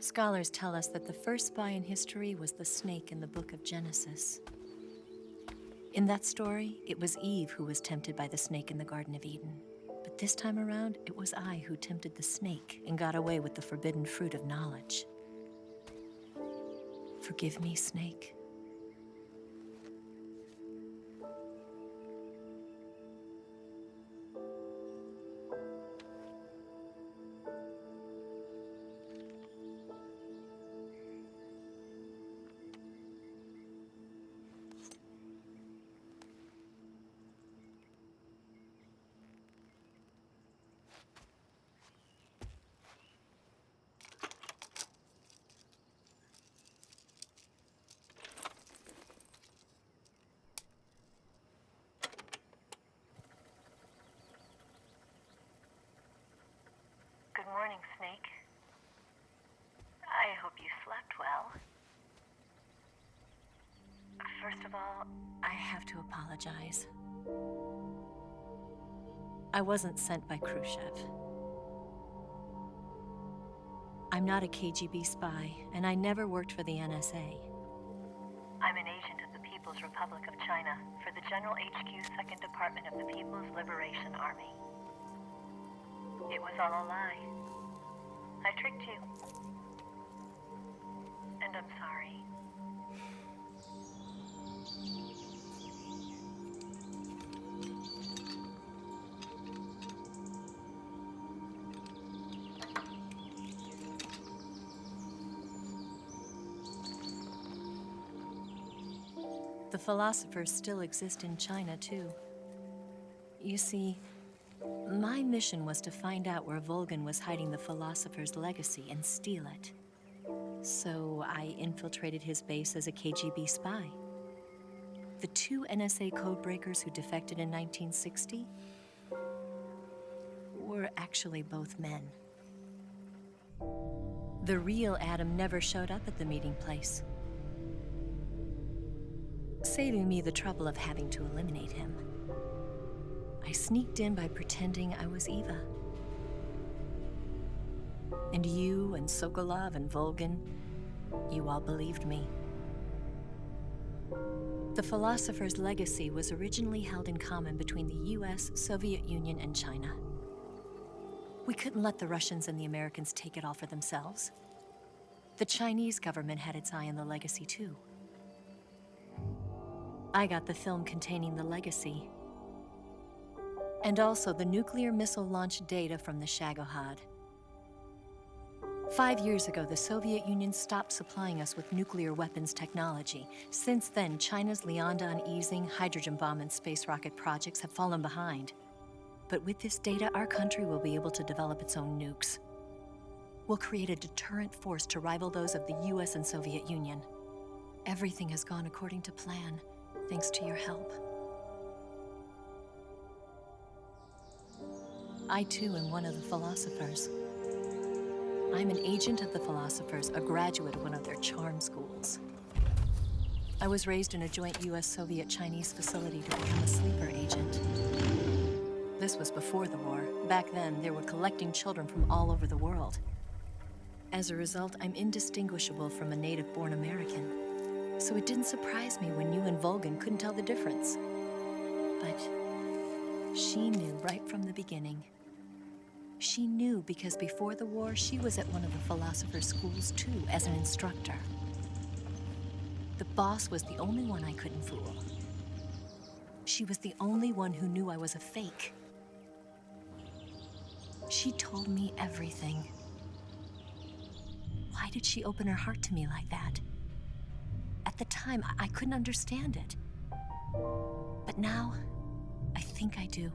Scholars tell us that the first spy in history was the snake in the book of Genesis. In that story, it was Eve who was tempted by the snake in the Garden of Eden. But this time around, it was I who tempted the snake and got away with the forbidden fruit of knowledge. Forgive me, snake. Good morning, Snake. I hope you slept well. First of all, I have to apologize. I wasn't sent by Khrushchev. I'm not a KGB spy, and I never worked for the NSA. I'm an agent of the People's Republic of China for the General HQ 2nd Department of the People's Liberation Army. It was all a lie. I tricked you. And I'm sorry. The philosophers still exist in China, too. You see, my mission was to find out where Volgin was hiding the philosopher's legacy and steal it. So I infiltrated his base as a KGB spy. The two NSA codebreakers who defected in 1960 were actually both men. The real Adam never showed up at the meeting place, saving me the trouble of having to eliminate him. I sneaked in by pretending I was Eva. And you and Sokolov and Volgin, you all believed me. The philosopher's legacy was originally held in common between the US, Soviet Union, and China. We couldn't let the Russians and the Americans take it all for themselves. The Chinese government had its eye on the legacy too. I got the film containing the legacy, and also the nuclear missile launch data from the Shagohod. 5 years ago, the Soviet Union stopped supplying us with nuclear weapons technology. Since then, China's Liaodong easing, hydrogen bomb, and space rocket projects have fallen behind. But with this data, our country will be able to develop its own nukes. We'll create a deterrent force to rival those of the US and Soviet Union. Everything has gone according to plan, thanks to your help. I too am one of the philosophers. I'm an agent of the philosophers, a graduate of one of their charm schools. I was raised in a joint US-Soviet-Chinese facility to become a sleeper agent. This was before the war. Back then, they were collecting children from all over the world. As a result, I'm indistinguishable from a native-born American. So it didn't surprise me when you and Volgin couldn't tell the difference. But she knew right from the beginning. She knew because before the war, she was at one of the philosopher's schools too, as an instructor. The boss was the only one I couldn't fool. She was the only one who knew I was a fake. She told me everything. Why did she open her heart to me like that? At the time, I couldn't understand it. But now, I think I do.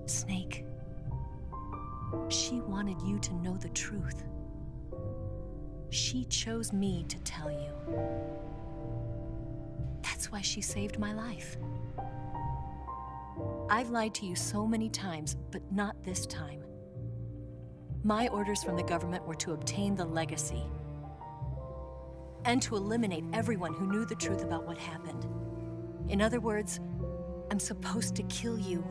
Snake. She wanted you to know the truth. She chose me to tell you. That's why she saved my life. I've lied to you so many times, but not this time. My orders from the government were to obtain the legacy and to eliminate everyone who knew the truth about what happened. In other words, I'm supposed to kill you.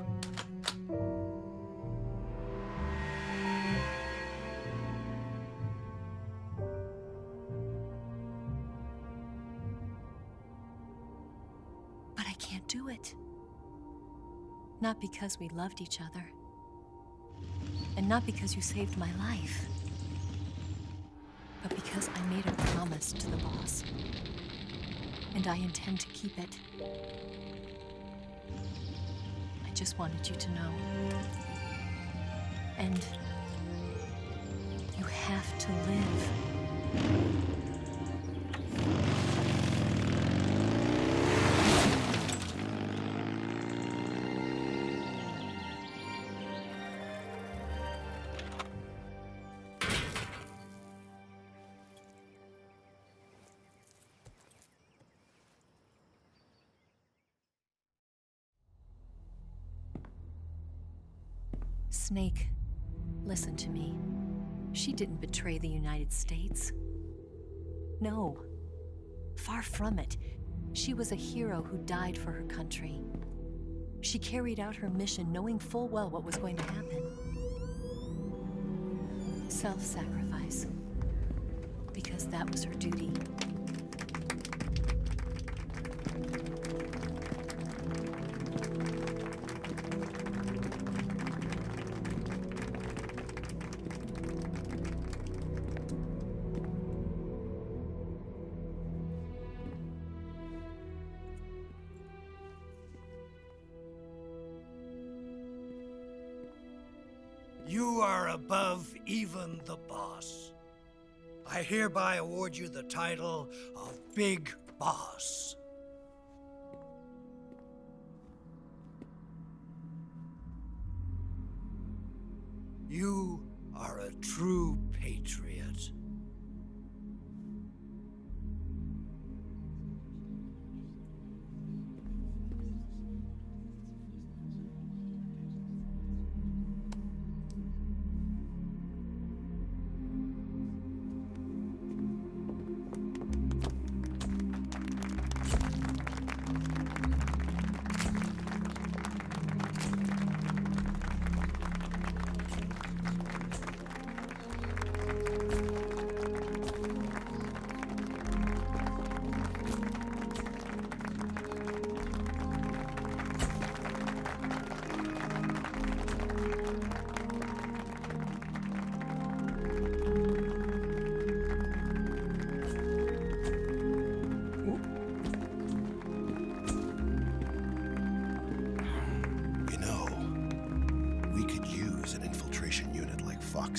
do it. Not because we loved each other, and not because you saved my life, but because I made a promise to the boss, and I intend to keep it. I just wanted you to know. And you have to live. Snake, listen to me. She didn't betray the United States. No, far from it. She was a hero who died for her country. She carried out her mission knowing full well what was going to happen. Self-sacrifice, because that was her duty. You are above even the boss. I hereby award you the title of Big Boss. You are a true patriot.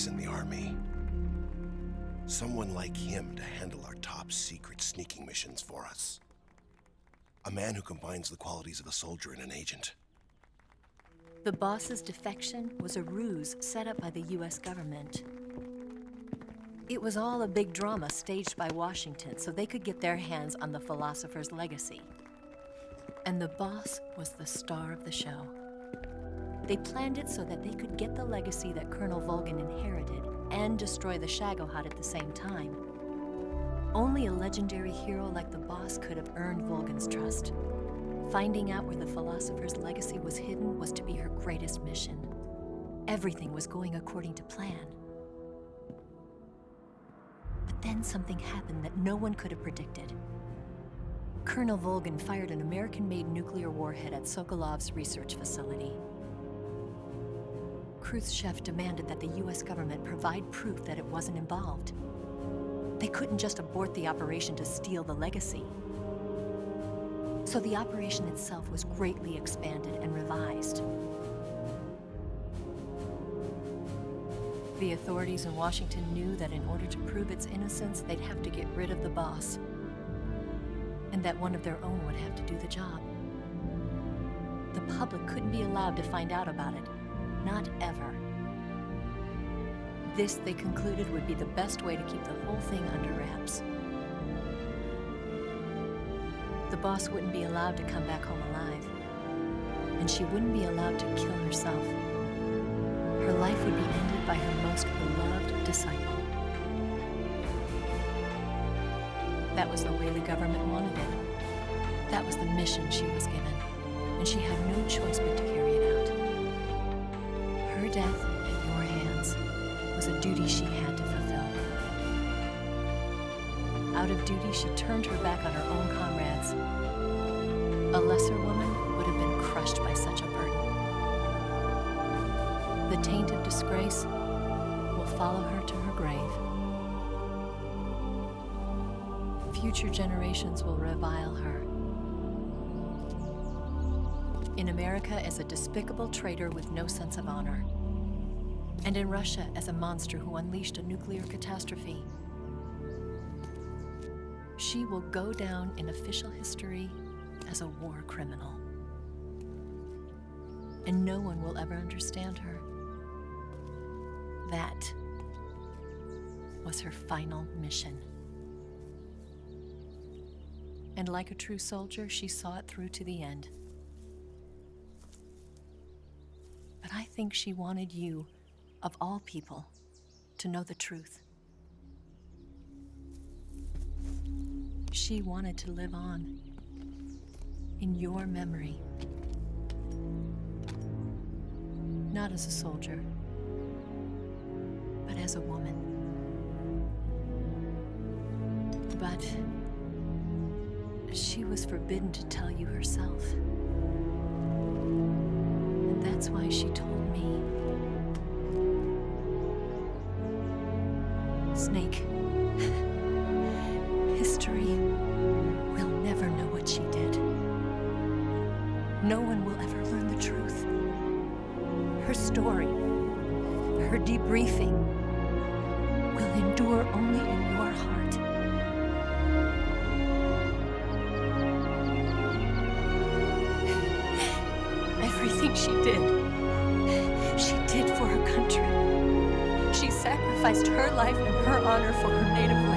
In the army. Someone like him to handle our top secret sneaking missions for us. A man who combines the qualities of a soldier and an agent. The boss's defection was a ruse set up by the US government. It was all a big drama staged by Washington so they could get their hands on the philosopher's legacy. And the boss was the star of the show. They planned it so that they could get the legacy that Colonel Volgin inherited and destroy the Shagohod at the same time. Only a legendary hero like the boss could have earned Volgin's trust. Finding out where the philosopher's legacy was hidden was to be her greatest mission. Everything was going according to plan. But then something happened that no one could have predicted. Colonel Volgin fired an American-made nuclear warhead at Sokolov's research facility. Khrushchev demanded that the US government provide proof that it wasn't involved. They couldn't just abort the operation to steal the legacy. So the operation itself was greatly expanded and revised. The authorities in Washington knew that in order to prove its innocence, they'd have to get rid of the boss, and that one of their own would have to do the job. The public couldn't be allowed to find out about it. Not ever. This, they concluded, would be the best way to keep the whole thing under wraps. The boss wouldn't be allowed to come back home alive, and she wouldn't be allowed to kill herself. Her life would be ended by her most beloved disciple. That was the way the government wanted it. That was the mission she was given, and she had no choice but to carry it out. Her death at your hands was a duty she had to fulfill. Out of duty, she turned her back on her own comrades. A lesser woman been crushed by such a burden. The taint of disgrace will follow her to her grave. Future generations will revile her. In America as a despicable traitor with no sense of honor. And in Russia as a monster who unleashed a nuclear catastrophe. She will go down in official history as a war criminal. And no one will ever understand her. That was her final mission. And like a true soldier, she saw it through to the end. But I think she wanted you, of all people, to know the truth. She wanted to live on in your memory. Not as a soldier, but as a woman. But she was forbidden to tell you herself. And that's why she told me. Snake, history will never know what she did. No one will ever learn the truth. Her story, her debriefing, will endure only in your heart. Everything she did for her country. She sacrificed her life and her honor for her native land.